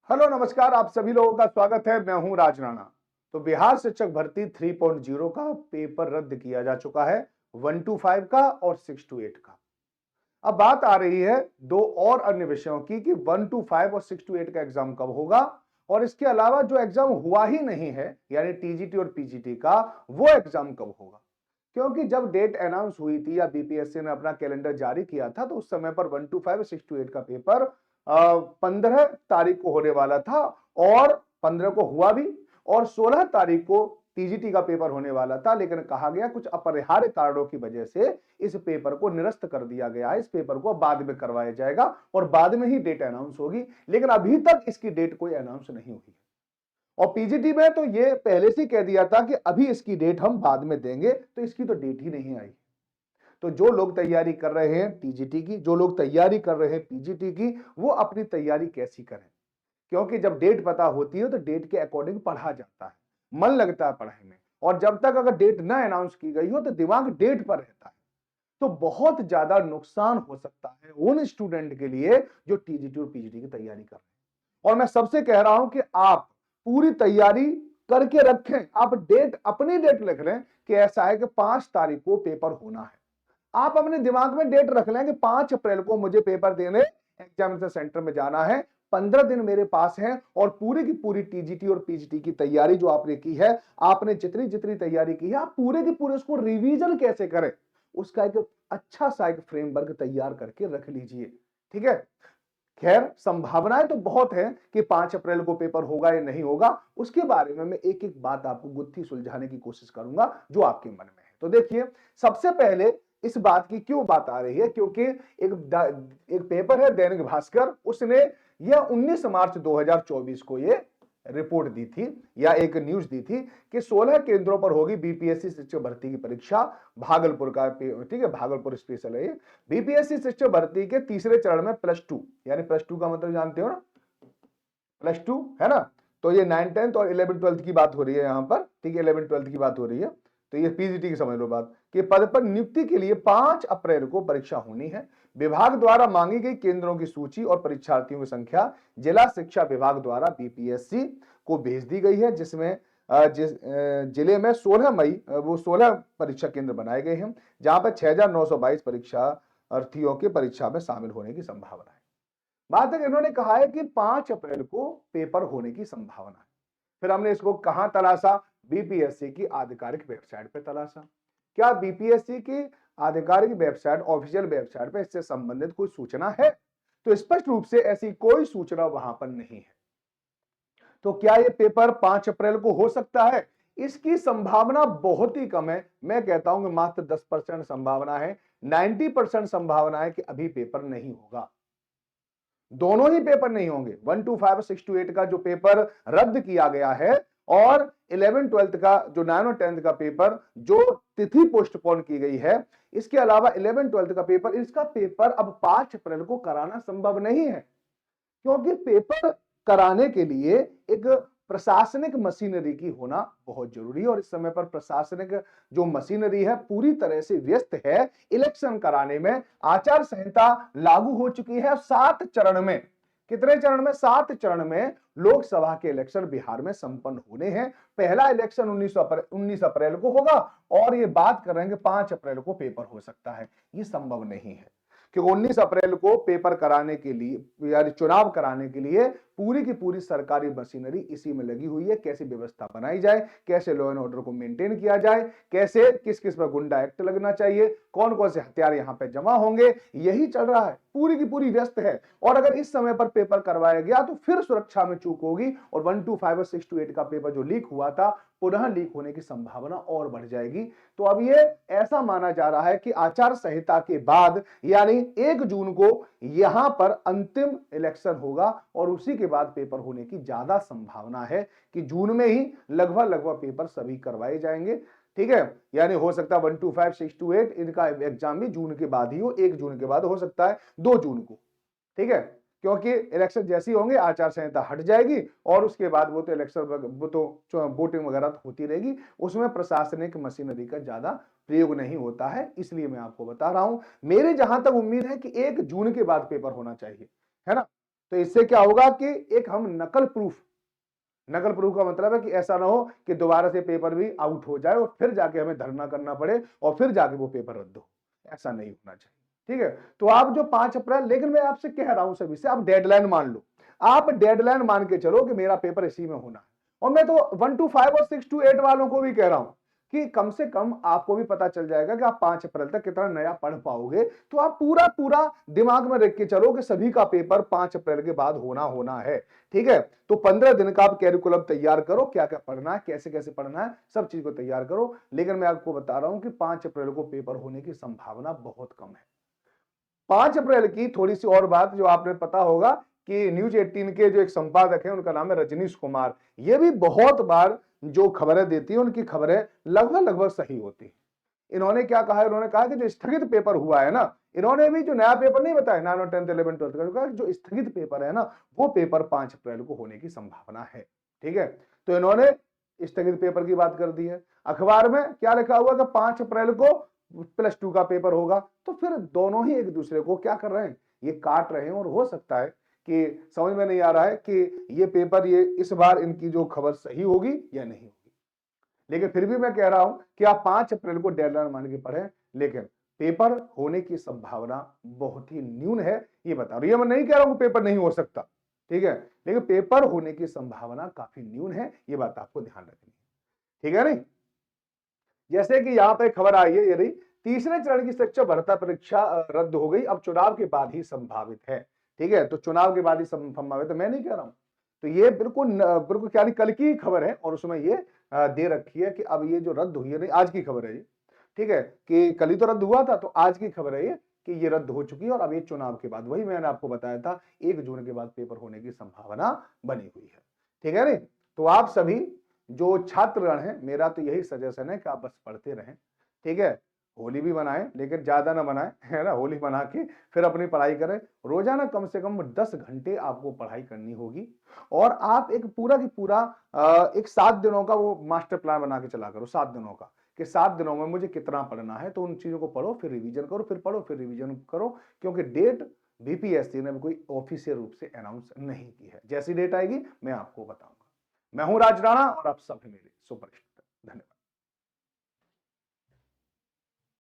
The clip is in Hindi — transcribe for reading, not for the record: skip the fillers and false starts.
हेलो नमस्कार, आप सभी लोगों का स्वागत है। मैं हूं राज राणा। तो बिहार शिक्षक भर्ती 3.0 का पेपर रद्द किया जा चुका है, 1 to 5 का और 6 to 8 का। अब बात आ रही है दो और अन्य विषयों की कि 1 to 5 और 6 to 8 का एग्जाम कब होगा, और इसके अलावा जो एग्जाम हुआ ही नहीं है यानी टीजीटी और पीजीटी का, वो एग्जाम कब होगा। क्योंकि जब डेट अनाउंस हुई थी या बीपीएससी ने अपना कैलेंडर जारी किया था, तो उस समय पर 1 to 5 और 6 to 8 का पेपर 15 तारीख को होने वाला था, और 15 को हुआ भी, और 16 तारीख को टीजीटी का पेपर होने वाला था। लेकिन कहा गया कुछ अपरिहार्य कारणों की वजह से इस पेपर को निरस्त कर दिया गया है। इस पेपर को बाद में करवाया जाएगा और बाद में ही डेट अनाउंस होगी, लेकिन अभी तक इसकी डेट कोई अनाउंस नहीं हुई है। और पीजीटी में तो ये पहले से कह दिया था कि अभी इसकी डेट हम बाद में देंगे, तो इसकी तो डेट ही नहीं आई। तो जो लोग तैयारी कर रहे हैं टीजीटी की, जो लोग तैयारी कर रहे हैं पीजीटी की, वो अपनी तैयारी कैसी करें। क्योंकि जब डेट पता होती है तो डेट के अकॉर्डिंग पढ़ा जाता है, मन लगता है पढ़ाई में, और जब तक अगर डेट ना अनाउंस की गई हो तो दिमाग डेट पर रहता है। तो बहुत ज्यादा नुकसान हो सकता है उन स्टूडेंट के लिए जो टीजीटी और पीजीटी की तैयारी कर रहे हैं। और मैं सबसे कह रहा हूं कि आप पूरी तैयारी करके रखें। आप डेट, अपनी डेट लिख लें कि ऐसा है कि 5 तारीख को पेपर होना है। आप अपने दिमाग में डेट रख लें कि 5 अप्रैल को मुझे पेपर देने एग्जामिनेशन सेंटर में जाना है। 15 दिन मेरे पास है, और पूरी की पूरी टीजीटी और पीजीटी की तैयारी जो आपने की है, आपने जितनी जितनी तैयारी की है, आप पूरे की पूरे उसको रिवीजन कैसे करें, उसका एक अच्छा सा एक फ्रेमवर्क तैयार करके रख लीजिए। ठीक है। खैर, संभावनाएं तो बहुत है कि 5 अप्रैल को पेपर होगा या नहीं होगा। उसके बारे में मैं एक एक बात आपको गुत्थी सुलझाने की कोशिश करूंगा जो आपके मन में है। तो देखिए, सबसे पहले इस बात की क्यों बात आ रही है, क्योंकि एक पेपर है दैनिक भास्कर, उसने यह 19 मार्च 2024 को ये रिपोर्ट दी थी या एक न्यूज दी थी कि 16 केंद्रों पर होगी बीपीएससी शिक्षक भर्ती की परीक्षा। भागलपुर का, ठीक है, भागलपुर स्पेशल है ये। बीपीएससी शिक्षक भर्ती के तीसरे चरण में +2, यानी +2 का मतलब जानते हो ना, +2 है ना। तो ये 9, 10th और 11, 12th की बात हो रही है यहाँ पर, ठीक है, 11, 12th की बात हो रही है। तो ये पीजीटी की समझ लो बात कि पद पर नियुक्ति के लिए 5 अप्रैल को परीक्षा होनी है। विभाग द्वारा मांगी गई केंद्रों की सूची और परीक्षार्थियों की संख्या जिला शिक्षा विभाग द्वारा बीपीएससी को भेज दी गई है, जिसमें जिस जिले में 16 परीक्षा केंद्र बनाए गए हैं, जहां पर 6,922 परीक्षार्थियों के परीक्षा में शामिल होने की संभावना है। बात है, इन्होंने कहा है कि 5 अप्रैल को पेपर होने की संभावना है। फिर हमने इसको कहां तलाशा, बीपीएससी की आधिकारिक वेबसाइट पे तलाशा। क्या बीपीएससी की आधिकारिक वेबसाइट, ऑफिशियल वेबसाइट पे इससे संबंधित कोई सूचना है? तो स्पष्ट रूप से ऐसी कोई सूचना वहां पर नहीं है। तो क्या ये पेपर 5 अप्रैल को हो सकता है? इसकी संभावना बहुत ही कम है। मैं कहता हूं कि मात्र 10% संभावना है। 90% संभावना है कि अभी पेपर नहीं होगा। दोनों ही पेपर नहीं होंगे। 1 to 5 और 6 to 8 का जो पेपर रद्द किया गया है, और 11, 12th का जो 9 और 10th का पेपर जो तिथि पोस्टपोन की गई है, इसके अलावा 11, 12th का पेपर, इसका पेपर अब 5 अप्रैल को कराना संभव नहीं है। क्योंकि पेपर कराने के लिए एक प्रशासनिक मशीनरी की होना बहुत जरूरी है, और इस समय पर प्रशासनिक जो मशीनरी है पूरी तरह से व्यस्त है इलेक्शन कराने में। आचार संहिता लागू हो चुकी है 7 चरण में। कितने चरण में? 7 चरण में लोकसभा के इलेक्शन बिहार में संपन्न होने हैं। पहला इलेक्शन 19 अप्रैल को होगा, और ये बात कर रहे हैं कि 5 अप्रैल को पेपर हो सकता है। ये संभव नहीं है, क्योंकि 19 अप्रैल को पेपर कराने के लिए यानी चुनाव कराने के लिए पूरी की पूरी सरकारी मशीनरी इसी में लगी हुई है। कैसे व्यवस्था बनाई जाए, कैसे लॉ एंड ऑर्डर को मेंटेन किया जाए, कैसे किस किस पर गुंडा एक्ट लगना चाहिए, कौन कौन से हथियार यहां पे जमा होंगे, यही चल रहा है। पूरी की पूरी व्यस्त है। और अगर इस समय पर पेपर करवाया गया तो फिर सुरक्षा में चूक होगी, और 1 to 5 और 6 to 8 का पेपर जो लीक हुआ था, पुनः लीक होने की संभावना और बढ़ जाएगी। तो अब ये ऐसा माना जा रहा है कि आचार संहिता के बाद यानी 1 जून को यहां पर अंतिम इलेक्शन होगा, और उसी के बाद पेपर होने की ज्यादा संभावना है कि जून में ही लगभग लगभग पेपर सभी करवाए जाएंगे। ठीक है, यानी हो सकता है 1 to 5, 6 to 8 इनका एग्जाम भी जून के बाद ही हो, 1 जून के बाद हो सकता है 2 जून को। ठीक है, क्योंकि इलेक्शन जैसे ही होंगे आचार संहिता हट जाएगी, और उसके बाद वो तो इलेक्शन, वो तो वोटिंग वगैरह तो होती रहेगी, उसमें प्रशासनिक मशीनरी का ज्यादा प्रयोग नहीं होता है। इसलिए मैं आपको बता रहा हूं, मेरी जहां तक उम्मीद है कि 1 जून के बाद पेपर होना चाहिए, है ना। तो इससे क्या होगा कि एक हम नकल प्रूफ का मतलब है कि ऐसा ना हो कि दोबारा से पेपर भी आउट हो जाए और फिर जाके हमें धरना करना पड़े और फिर जाके वो पेपर रद्द हो। ऐसा नहीं होना चाहिए। ठीक है, तो आप जो 5 अप्रैल, लेकिन मैं आपसे कह रहा हूं सभी से, आप डेडलाइन मान लो, आप डेडलाइन मान के चलो कि मेरा पेपर इसी में होना है। और मैं तो 1 to 5 और 6 to 8 वालों को भी कह रहा हूं कि कम से कम आपको भी पता चल जाएगा कि आप 5 अप्रैल तक कितना नया पढ़ पाओगे। तो आप पूरा पूरा दिमाग में रख के चलो कि सभी का पेपर 5 अप्रैल के बाद होना है। ठीक है, तो 15 दिन का आप कैरिकुलम तैयार करो, क्या क्या पढ़ना है, कैसे कैसे पढ़ना है, सब चीज को तैयार करो। लेकिन मैं आपको बता रहा हूं कि 5 अप्रैल को पेपर होने की संभावना बहुत कम है। 5 अप्रैल की थोड़ी सी और बात जो आपने पता होगा कि न्यूज 18 के जो एक संपादक हैं, उनका नाम है रजनीश कुमार। ये भी बहुत बार जो खबरें देती है, उनकी खबरें लगभग सही होती है। इन्होंने क्या कहा, इन्होंने कहा कि जो स्थगित पेपर हुआ है ना, इन्होंने भी जो नया पेपर नहीं बताया 9 और 10th 11 12th का, जो स्थगित पेपर है ना, वो पेपर 5 अप्रैल को होने की संभावना है। ठीक है, तो इन्होंने स्थगित पेपर की बात कर दी है। अखबार में क्या लिखा हुआ कि 5 अप्रैल को +2 का पेपर होगा। तो फिर दोनों ही एक दूसरे को क्या कर रहे हैं, ये काट रहे हैं। और हो सकता है कि समझ में नहीं आ रहा है कि ये पेपर, ये इस बार इनकी जो खबर सही होगी या नहीं होगी। लेकिन फिर भी मैं कह रहा हूं कि आप 5 अप्रैल को डेडलाइन मान के पढ़ें, लेकिन पेपर होने की संभावना बहुत ही न्यून है, ये बता रहा हूं। ये मैं नहीं कह रहा हूं पेपर नहीं हो सकता, ठीक है, लेकिन पेपर होने की संभावना काफी न्यून है, ये बात आपको ध्यान रखनी है। ठीक है नहीं, जैसे कि यहां पे खबर आई है, यदि तीसरे चरण की शिक्षक भर्ती परीक्षा रद्द हो गई, अब चुनाव के बाद ही संभावित है। ठीक है, तो चुनाव के बाद ही संभावित है, मैं नहीं कह रहा हूं। तो ये बिल्कुल क्या कल की खबर है, और उसमें ये दे रखी है कि अब ये जो रद्द हुई है, नहीं आज की खबर है ये, ठीक है, कि कल ही तो रद्द हुआ था, तो आज की खबर है ये कि ये रद्द हो चुकी है। और अब ये चुनाव के बाद, वही मैंने आपको बताया था, 1 जून के बाद पेपर होने की संभावना बनी हुई है। ठीक है नहीं, तो आप सभी जो छात्रगण हैं, मेरा तो यही सजेशन है कि आप बस पढ़ते रहें। ठीक है, होली भी मनाएं, लेकिन ज्यादा ना मनाएं, है ना। होली मना के फिर अपनी पढ़ाई करें। रोजाना कम से कम 10 घंटे आपको पढ़ाई करनी होगी। और आप एक पूरा की पूरा एक 7 दिनों का वो मास्टर प्लान बना के चला करो, 7 दिनों का, कि 7 दिनों में मुझे कितना पढ़ना है। तो उन चीजों को पढ़ो, फिर रिवीजन करो, फिर पढ़ो, फिर रिवीजन करो, क्योंकि डेट बीपीएससी ने कोई ऑफिशियल रूप से अनाउंस नहीं की है। जैसी डेट आएगी मैं आपको बताऊंगा। मैं हूं राज राणा और आप सब मेरे सुपरस्टार। धन्यवाद।